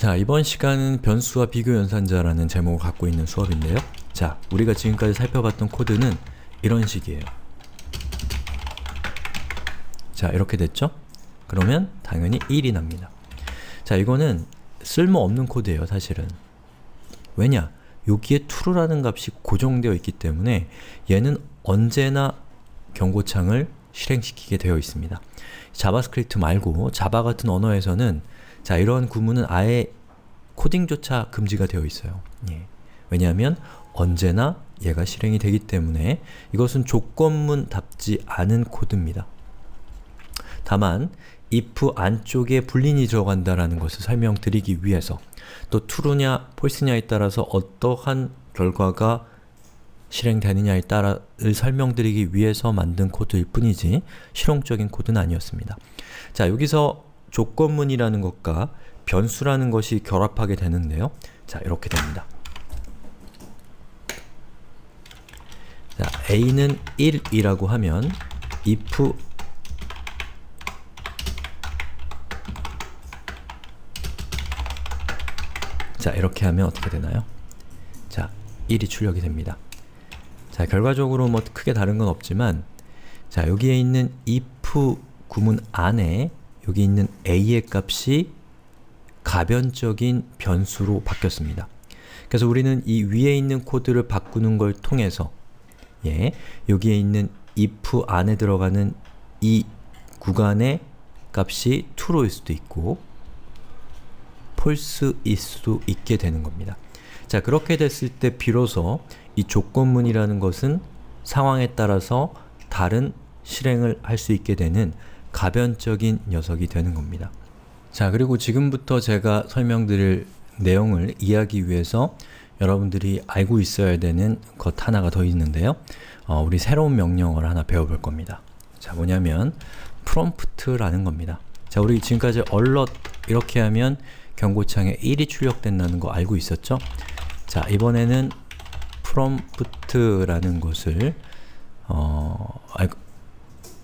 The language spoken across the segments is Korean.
자, 이번 시간은 변수와 비교 연산자라는 제목을 갖고 있는 수업인데요. 자, 우리가 지금까지 살펴봤던 코드는 이런 식이에요. 자, 이렇게 됐죠? 그러면 당연히 1이 납니다. 자, 이거는 쓸모없는 코드예요, 사실은. 왜냐? 여기에 true라는 값이 고정되어 있기 때문에 얘는 언제나 경고창을 실행시키게 되어 있습니다. 자바스크립트 말고 자바 같은 언어에서는 자, 이런 구문은 아예 코딩조차 금지가 되어 있어요. 예. 왜냐하면 언제나 얘가 실행이 되기 때문에 이것은 조건문답지 않은 코드입니다. 다만 if 안쪽에 불린이 들어간다는 것을 설명드리기 위해서 또 true냐 false냐에 따라서 어떠한 결과가 실행되느냐에 따라를 설명드리기 위해서 만든 코드일 뿐이지 실용적인 코드는 아니었습니다. 자, 여기서 조건문이라는 것과 변수라는 것이 결합하게 되는데요. 자, 이렇게 됩니다. 자, a는 1이라고 하면 if 자, 이렇게 하면 어떻게 되나요? 자, 1이 출력이 됩니다. 자, 결과적으로 뭐 크게 다른 건 없지만 자, 여기에 있는 if 구문 안에 여기 있는 a의 값이 가변적인 변수로 바뀌었습니다. 그래서 우리는 이 위에 있는 코드를 바꾸는 걸 통해서 여기에 있는 if 안에 들어가는 이 구간의 값이 true일 수도 있고 false일 수도 있게 되는 겁니다. 자, 그렇게 됐을 때 비로소 이 조건문이라는 것은 상황에 따라서 다른 실행을 할 수 있게 되는 가변적인 녀석이 되는 겁니다. 자, 그리고 지금부터 제가 설명드릴 내용을 이해하기 위해서 여러분들이 알고 있어야 되는 것 하나가 더 있는데요. 우리 새로운 명령어를 하나 배워볼 겁니다. 자, 뭐냐면 prompt라는 겁니다. 자, 우리 지금까지 alert 이렇게 하면 경고창에 1이 출력된다는 거 알고 있었죠? 자, 이번에는 prompt라는 것을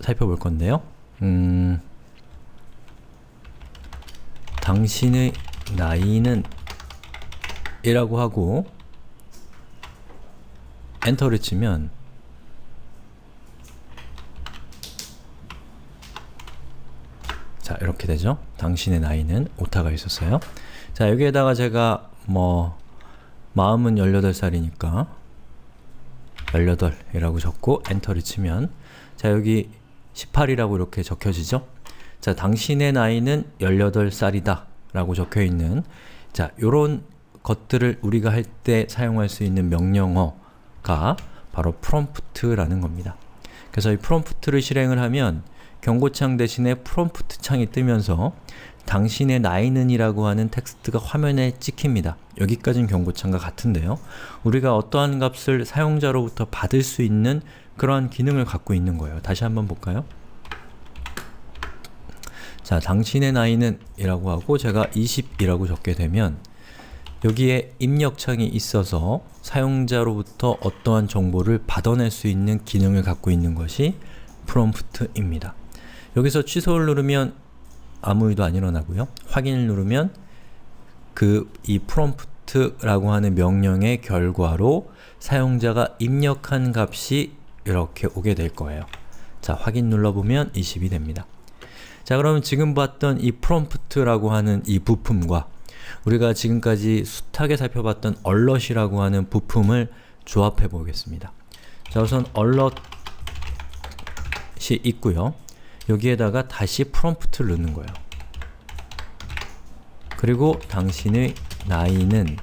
살펴볼 건데요. 당신의 나이는 이라고 하고 엔터를 치면 자, 이렇게 되죠. 당신의 나이는 오타가 있었어요. 자, 여기에다가 제가 마음은 18살이니까 18이라고 적고 엔터를 치면 자, 여기 18이라고 이렇게 적혀지죠? 자, 당신의 나이는 18살이다 라고 적혀있는 자, 요런 것들을 우리가 할 때 사용할 수 있는 명령어가 바로 prompt라는 겁니다. 그래서 이 prompt를 실행을 하면 경고창 대신에 prompt 창이 뜨면서 당신의 나이는 이라고 하는 텍스트가 화면에 찍힙니다. 여기까지는 경고창과 같은데요. 우리가 어떠한 값을 사용자로부터 받을 수 있는 그러한 기능을 갖고 있는 거예요. 다시 한번 볼까요? 자, 당신의 나이는 이라고 하고 제가 20이라고 적게 되면 여기에 입력창이 있어서 사용자로부터 어떠한 정보를 받아낼 수 있는 기능을 갖고 있는 것이 prompt입니다. 여기서 취소를 누르면 아무 일도 안 일어나고요. 확인을 누르면 이 prompt라고 하는 명령의 결과로 사용자가 입력한 값이 이렇게 오게 될 거예요. 자, 확인 눌러보면 20이 됩니다. 자, 그러면 지금 봤던 이 prompt라고 하는 이 부품과 우리가 지금까지 숱하게 살펴봤던 alert이라고 하는 부품을 조합해 보겠습니다. 자, 우선 alert이 있고요. 여기에다가 다시 prompt를 넣는 거예요. 그리고 당신의 나이는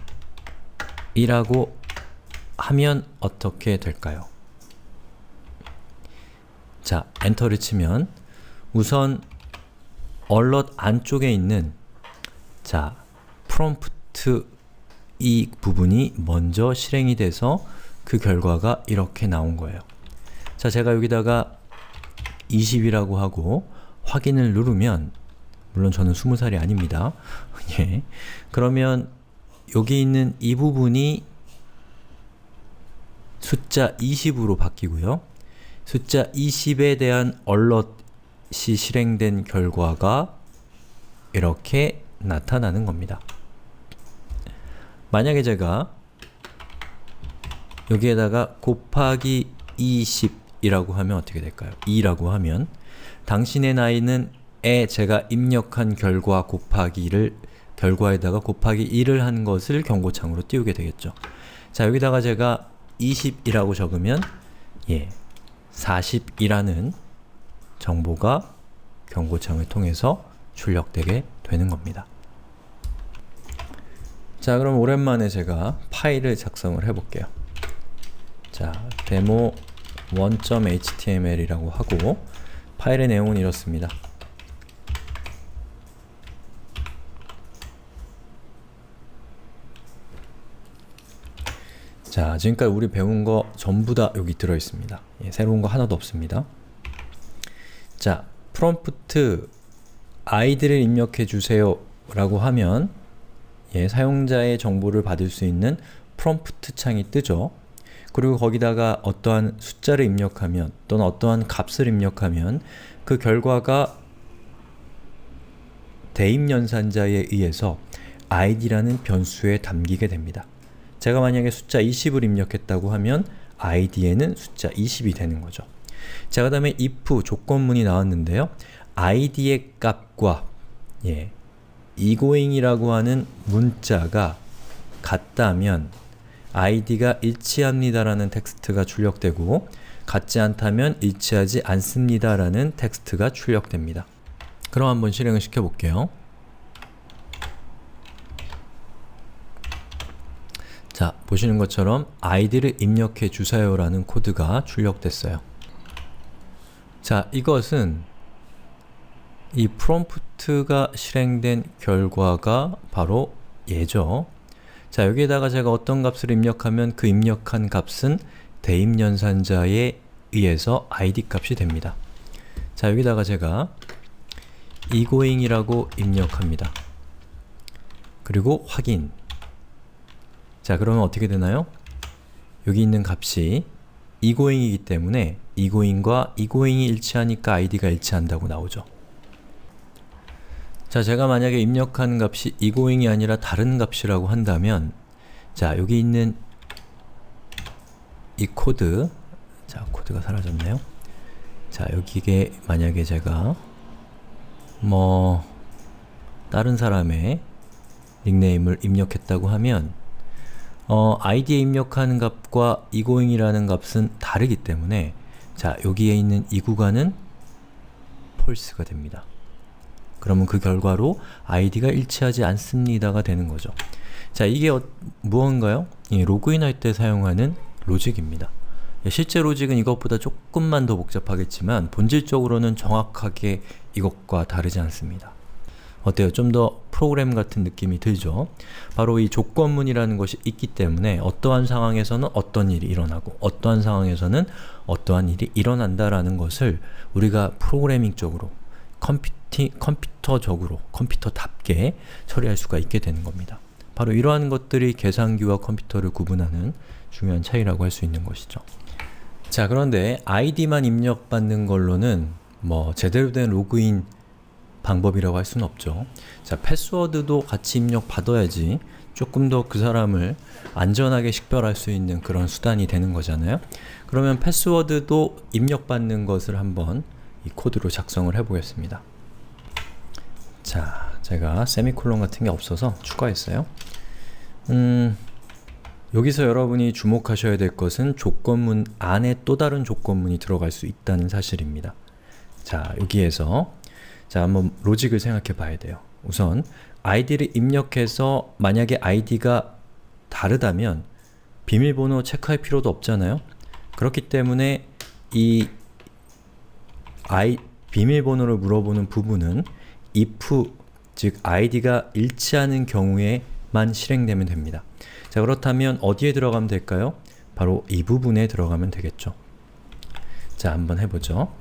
이라고 하면 어떻게 될까요? 자, 엔터를 치면 우선 alert 안쪽에 있는 자, prompt 이 부분이 먼저 실행이 돼서 그 결과가 이렇게 나온 거예요. 자, 제가 여기다가 20이라고 하고 확인을 누르면 물론 저는 20살이 아닙니다. 예. 그러면 여기 있는 이 부분이 숫자 20으로 바뀌고요. 숫자 20에 대한 alert이 실행된 결과가 이렇게 나타나는 겁니다. 만약에 제가 여기에다가 곱하기 20이라고 하면 어떻게 될까요? 2라고 하면 당신의 나이는 에 제가 입력한 결과 곱하기를 결과에다가 곱하기 1을 한 것을 경고창으로 띄우게 되겠죠. 자, 여기다가 제가 20이라고 적으면 40이라는 정보가 경고창을 통해서 출력되게 되는 겁니다. 자, 그럼 오랜만에 제가 파일을 작성을 해볼게요. 자, demo 1.html이라고 하고 파일의 내용은 이렇습니다. 자, 지금까지 우리 배운 거 전부 다 여기 들어있습니다. 새로운 거 하나도 없습니다. 자, 프롬프트 아이디를 입력해 주세요 라고 하면 사용자의 정보를 받을 수 있는 프롬프트 창이 뜨죠. 그리고 거기다가 어떠한 숫자를 입력하면 또는 어떠한 값을 입력하면 그 결과가 대입연산자에 의해서 id라는 변수에 담기게 됩니다. 제가 만약에 숫자 20을 입력했다고 하면 id에는 숫자 20이 되는 거죠. 자, 그 다음에 if 조건문이 나왔는데요. id의 값과 egoing이라고 하는 문자가 같다면 id가 일치합니다 라는 텍스트가 출력되고 같지 않다면 일치하지 않습니다 라는 텍스트가 출력됩니다. 그럼 한번 실행을 시켜볼게요. 자, 보시는 것처럼 id를 입력해 주세요 라는 코드가 출력됐어요. 자, 이것은 이 프롬프트가 실행된 결과가 바로 얘죠. 자, 여기에다가 제가 어떤 값을 입력하면 그 입력한 값은 대입연산자에 의해서 id 값이 됩니다. 자, 여기다가 제가 egoing이라고 입력합니다. 그리고 확인. 자, 그러면 어떻게 되나요? 여기 있는 값이 egoing이기 때문에 egoing과 egoing이 일치하니까 id가 일치한다고 나오죠. 자, 제가 만약에 입력한 값이 egoing이 아니라 다른 값이라고 한다면 자, 여기 있는 이 코드, 자, 코드가 사라졌네요. 자, 여기에 만약에 제가 다른 사람의 닉네임을 입력했다고 하면 id에 입력하는 값과 egoing이라는 값은 다르기 때문에 자, 여기에 있는 이 구간은 false가 됩니다. 그러면 그 결과로 id가 일치하지 않습니다가 되는 거죠. 자, 이게 무언가요? 로그인할 때 사용하는 로직입니다. 실제 로직은 이것보다 조금만 더 복잡하겠지만 본질적으로는 정확하게 이것과 다르지 않습니다. 어때요? 좀 더 프로그램 같은 느낌이 들죠? 바로 이 조건문이라는 것이 있기 때문에 어떠한 상황에서는 어떤 일이 일어나고 어떠한 상황에서는 어떠한 일이 일어난다라는 것을 우리가 프로그래밍적으로 컴퓨터적으로, 컴퓨터답게 처리할 수가 있게 되는 겁니다. 바로 이러한 것들이 계산기와 컴퓨터를 구분하는 중요한 차이라고 할 수 있는 것이죠. 자, 그런데 id만 입력받는 걸로는 제대로 된 로그인 방법이라고 할 수는 없죠. 자, 패스워드도 같이 입력받아야지 조금 더 그 사람을 안전하게 식별할 수 있는 그런 수단이 되는 거잖아요. 그러면 패스워드도 입력받는 것을 한번 이 코드로 작성을 해보겠습니다. 자, 제가 세미콜론 같은 게 없어서 추가했어요. 여기서 여러분이 주목하셔야 될 것은 조건문 안에 또 다른 조건문이 들어갈 수 있다는 사실입니다. 자, 여기에서 자, 한번 로직을 생각해 봐야 돼요. 우선 id를 입력해서 만약에 id가 다르다면 비밀번호 체크할 필요도 없잖아요. 그렇기 때문에 이 비밀번호를 물어보는 부분은 if, 즉 id가 일치하는 경우에만 실행되면 됩니다. 자, 그렇다면 어디에 들어가면 될까요? 바로 이 부분에 들어가면 되겠죠. 자, 한번 해보죠.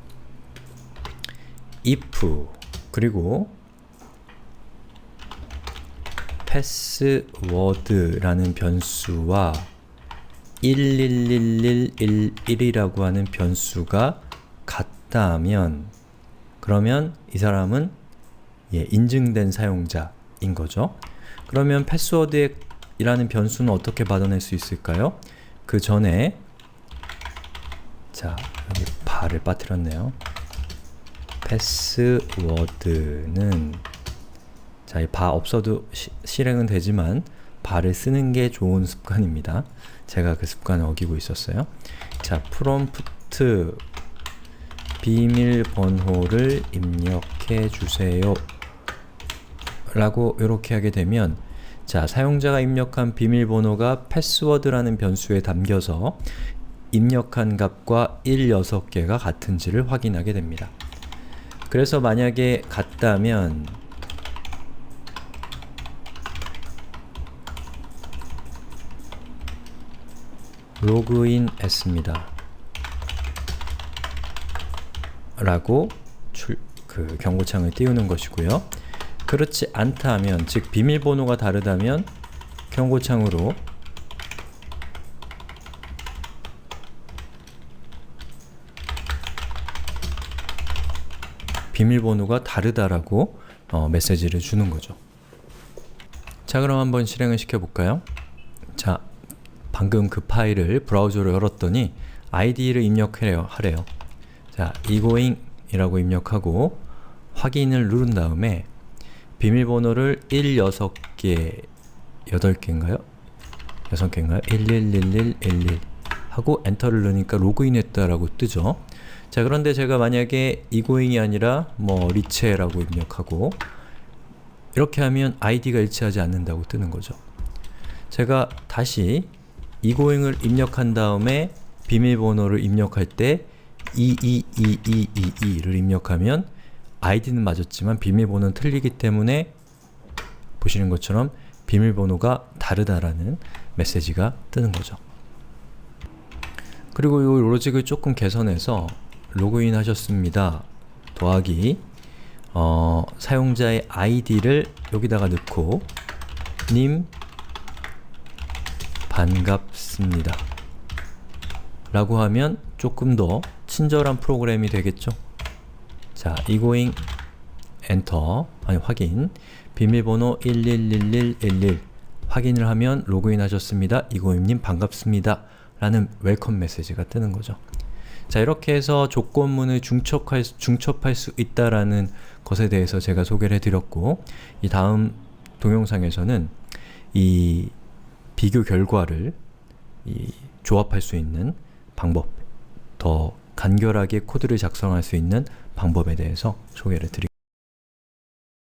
if 그리고 password라는 변수와 111111이라고 하는 변수가 같다면 그러면 이 사람은 인증된 사용자인 거죠. 그러면 패스워드의 이라는 변수는 어떻게 받아낼 수 있을까요? 그 전에 자, 여기 바를 빠뜨렸네요. 패스워드는 자, 이 바 없어도 실행은 되지만 바를 쓰는 게 좋은 습관입니다. 제가 그 습관을 어기고 있었어요. 자, 프롬프트 비밀번호를 입력해 주세요 라고 이렇게 하게 되면 자, 사용자가 입력한 비밀번호가 패스워드라는 변수에 담겨서 입력한 값과 1, 6개가 같은지를 확인하게 됩니다. 그래서 만약에 같다면 로그인 했습니다 라고 경고창을 띄우는 것이고요. 그렇지 않다 하면, 즉 비밀번호가 다르다면 경고창으로 비밀번호가 다르다라고 메시지를 주는 거죠. 자, 그럼 한번 실행을 시켜볼까요? 자, 방금 그 파일을 브라우저로 열었더니 id를 입력하래요. 자, egoing 이라고 입력하고 확인을 누른 다음에 비밀번호를 1, 6개, 8개인가요? 6개인가요? 111111 하고 엔터를 누르니까 로그인했다라고 뜨죠. 자, 그런데 제가 만약에 egoing이 아니라 뭐 리체라고 입력하고 이렇게 하면 id가 일치하지 않는다고 뜨는 거죠. 제가 다시 egoing을 입력한 다음에 비밀번호를 입력할 때 222222를 입력하면 id는 맞았지만 비밀번호는 틀리기 때문에 보시는 것처럼 비밀번호가 다르다라는 메시지가 뜨는 거죠. 그리고 이 로직을 조금 개선해서 로그인 하셨습니다 더하기 사용자의 id를 여기다가 넣고 님 반갑습니다 라고 하면 조금 더 친절한 프로그램이 되겠죠. 자, egoing 엔터, 확인 비밀번호 111111 확인을 하면 로그인 하셨습니다. egoing님 반갑습니다 라는 웰컴 메시지가 뜨는 거죠. 자, 이렇게 해서 조건문을 중첩할 수 있다라는 것에 대해서 제가 소개를 해드렸고, 이 다음 동영상에서는 이 비교 결과를 조합할 수 있는 방법, 더 간결하게 코드를 작성할 수 있는 방법에 대해서 소개를 드리겠습니다.